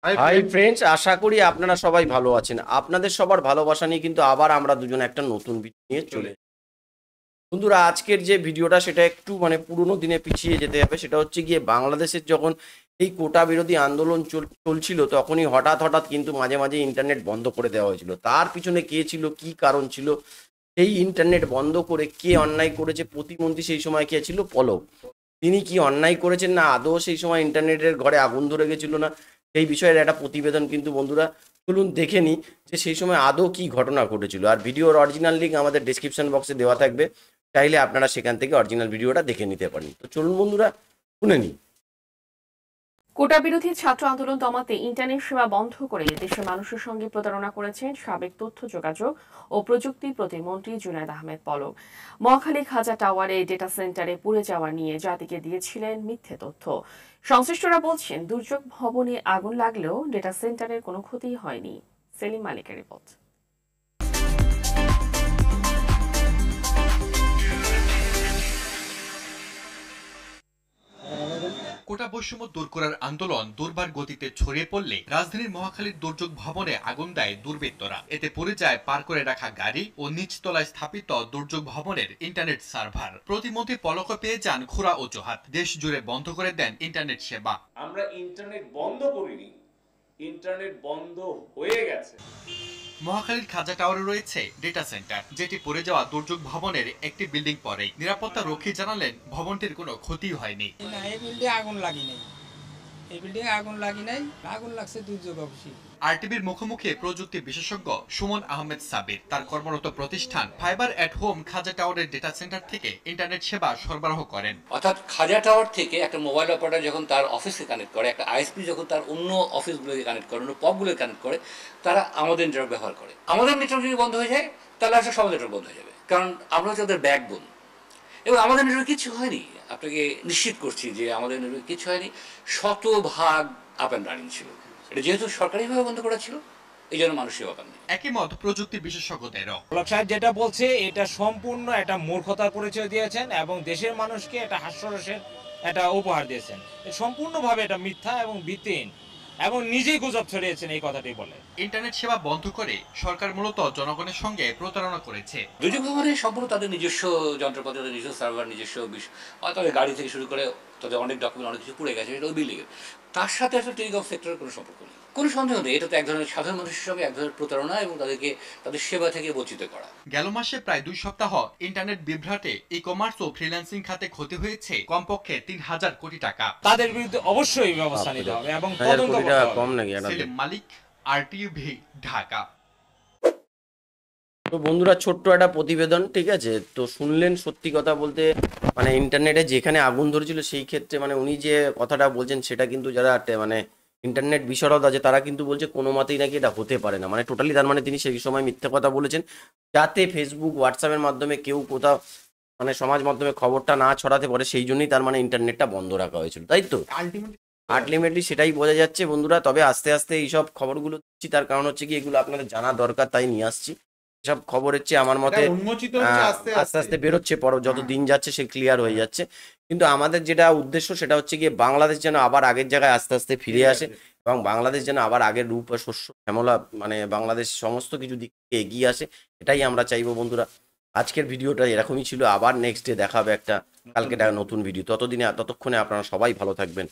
Hi friends, আশা করি আপনারা সবাই ভালো আছেন। আপনাদের সবার ভালোবাসা নিয়ে কিন্তু আবার আমরা দুজন একটা নতুন ভিডিও নিয়ে চলে এসেছি। বন্ধুরা, আজকের যে ভিডিওটা সেটা একটু পুরোনো দিনে পিছিয়ে যেতে হবে। সেটা হচ্ছে গিয়ে বাংলাদেশের যখন এই কোটা বিরোধী আন্দোলন চলছিল, তখনই হঠাৎ হঠাৎ কিন্তু মাঝে মাঝে ইন্টারনেট বন্ধ করে দেওয়া হয়েছিল। তার পিছনে কে ছিল, কি কারণ ছিল, এই ইন্টারনেট বন্ধ করে কে অন্যায় করেছে? প্রতিমন্ত্রী সেই সময় কে ছিল? পলক। তিনি কি অন্যায় করেছেন, না আদৌ সেই সময় ইন্টারনেটের ঘরে আগুন ধরে গেছিল না? সেই বিষয়ের একটা প্রতিবেদন কিন্তু বন্ধুরা চলুন দেখে নিই যে সেই সময় আদৌ কি ঘটনা ঘটেছিল। আর ভিডিওর অরিজিনাল লিঙ্ক আমাদের ডেসক্রিপশন বক্সে দেওয়া থাকবে, চাইলে আপনারা সেখান থেকে অরিজিনাল ভিডিওটা দেখে নিতে পারেন। তো চলুন বন্ধুরা শুনে নিই। কোটা বিরোধী ছাত্র আন্দোলন দমাতে ইন্টারনেট সেবা বন্ধ করে দেশের মানুষের সঙ্গে প্রতারণা করেছেন সাবেক তথ্য যোগাযোগ ও প্রযুক্তি প্রতিমন্ত্রী জুনায়েদ আহমেদ পলক। মহাখালী খাজা টাওয়ারে ডেটা সেন্টারে পুড়ে যাওয়া নিয়ে জাতিকে দিয়েছিলেন মিথ্যে তথ্য। সংশ্লিষ্টরা বলছেন, দুর্যোগ ভবনে আগুন লাগলেও ডেটা সেন্টারের কোনো ক্ষতি হয়নি। সেলিম মালিকের রিপোর্ট। কোটা বৈষম্য দূর করার আন্দোলন দুর্বার গতিতে ছড়িয়ে পড়লে রাজধানীর মহাখালীর দুর্যোগ ভবনে আগুন দেয় দুর্বৃত্তরা। এতে পড়ে যায় পার করে রাখা গাড়ি ও নিচতলায় স্থাপিত দুর্যোগ ভবনের ইন্টারনেট সার্ভার। প্রতিমন্ত্রী পলক পেয়ে যান খোঁড়া অজুহাত, দেশ জুড়ে বন্ধ করে দেন ইন্টারনেট সেবা। আমরা ইন্টারনেট বন্ধ করিনি, ইন্টারনেট বন্ধ হয়ে গেছে। মহাখালীর খাজা টাওয়ারে রয়েছে ডেটা সেন্টার, যেটি পড়ে যাওয়া দুর্যোগ ভবনের একটি বিল্ডিং পরেই। নিরাপত্তা রক্ষী জানালেন ভবনটির কোনো ক্ষতি হয়নি। এই বিল্ডিং আগুন লাগি নাই, এই বিল্ডিং আগুন লাগি নাই, আগুন লাগছে দুর্যোগ অফিসে। আরটিভির মুখোমুখি প্রযুক্তি বিশেষজ্ঞ সুমন আহমেদ সাবির। তার কর্মরত প্রতিষ্ঠান ফাইবার এট হোম খাজা টাওয়ারের ডেটা সেন্টার থেকে ইন্টারনেট সেবা সরবরাহ করেন। অর্থাৎ খাজা টাওয়ার থেকে একটা মোবাইল অপারেটর যখন তার অফিসকে কানেক্ট করে, একটা আইএসপি যখন তার অন্য অফিসগুলোকে কানেক্ট করে, অন্য পপগুলোকে কানেক্ট করে, তারা আমাদের নেটওয়ার্ক ব্যবহার করে। আমাদের নেটওয়ার্ক যদি বন্ধ হয়ে যায় তাহলে আসলে সব নেটওয়ার্ক বন্ধ হয়ে যাবে, কারণ আমরা হচ্ছে ওদের ব্যাকবোন। এবং আমাদের নেটওয়ার্ক কিছু হয়নি, আপনাকে নিশ্চিত করছি যে আমাদের নেটওয়ার্ক কিছু হয়নি, শতভাগ আপ অ্যান্ড রানিং ছিল। এটা যেহেতু সরকারিভাবে বন্ধ করা ছিল, এই জন্য মানুষ সেবা পাননি। একই মত প্রযুক্তি বিশেষজ্ঞদেরও। পলক সাহেব যেটা বলছে এটা সম্পূর্ণ একটা মূর্খতার পরিচয় দিয়েছেন এবং দেশের মানুষকে এটা হাস্যরসের একটা উপহার দিয়েছেন। সম্পূর্ণভাবে এটা মিথ্যা এবং ভিত্তিহীন এবং নিজেই গুজব ছড়িয়েছেন এই কথাটি বলে। ইন্টারনেট সেবা বন্ধ করে সরকার মূলত জনগণের সঙ্গে প্রতারণা করেছে। দুর্যোগ ভবনে সম্পূর্ণ তাদের নিজস্ব যন্ত্রপাতি, তাদের নিজস্ব সার্ভার, নিজস্ব তাদের গাড়ি থেকে শুরু করে তাদের অনেক ডকুমেন্ট, অনেক কিছু পুড়ে গেছে, এটা ওই বিল্ডিংয়ের। তার সাথে আসলে টেলিকম সেক্টরের কোনো সম্পর্ক নেই, কোনো সন্দেহ নেই। এটা তো এক ধরনের সাধারণ মানুষের সঙ্গে এক ধরনের প্রতারণা এবং তাদেরকে তাদের সেবা থেকে বঞ্চিত করা। গেল মাসে প্রায় 2 সপ্তাহ ইন্টারনেট বিভ্রাটে ই কমার্স ও ফ্রিল্যান্সিং খাতে ক্ষতি হয়েছে কমপক্ষে 3000 কোটি টাকা। তাদের বিরুদ্ধে অবশ্যই ব্যবস্থা নিতে হবে এবং তদন্ত করতে হবে। কম নাকি? সেলিম মালিক, আরটিভি, ঢাকা। তো বন্ধুরা, ছোট্ট একটা প্রতিবেদন, ঠিক আছে? তো শুনলেন, সত্যি কথা বলতে ইন্টারনেটে যেখানে আগুন ধরেছিল সেই ক্ষেত্রে উনি যে কথাটা বলছেন সেটা কিন্তু যারা ইন্টারনেট বিশারদ আছে তারা কিন্তু বলছে কোনো মতেই নাকি এটা হতে পারে না। টোটালি তার তিনি সেই সময় মিথ্যে কথা বলেছেন, যাতে ফেসবুক হোয়াটসঅ্যাপের মাধ্যমে কেউ কোথাও সমাজ মাধ্যমে খবরটা না ছড়াতে পারে, সেই জন্যই তার ইন্টারনেটটা বন্ধ রাখা হয়েছিল, তাই তো? আলটিমেটলি সেটাই বোঝা যাচ্ছে বন্ধুরা। তবে আস্তে আস্তে এইসব খবরগুলো দিচ্ছি, তার কারণ হচ্ছে কি এগুলো আপনাদের জানা দরকার, তাই নিয়ে আসছি। এসব খবর হচ্ছে আমার মতে আস্তে আস্তে বেরোচ্ছে, যত দিন যাচ্ছে সে ক্লিয়ার হয়ে যাচ্ছে। কিন্তু আমাদের যেটা উদ্দেশ্য সেটা হচ্ছে গিয়ে বাংলাদেশ যেন আবার আগের জায়গায় আস্তে আস্তে ফিরে আসে এবং বাংলাদেশ যেন আবার আগের রূপ আর শস্য শ্যামলা বাংলাদেশ সমস্ত কিছু দিক থেকে এগিয়ে আসে, এটাই আমরা চাইবো বন্ধুরা। আজকের ভিডিওটা এরকমই ছিল, আবার নেক্সট ডে দেখা হবে কালকে নতুন ভিডিও। ততক্ষণে আপনারা সবাই ভালো থাকবেন।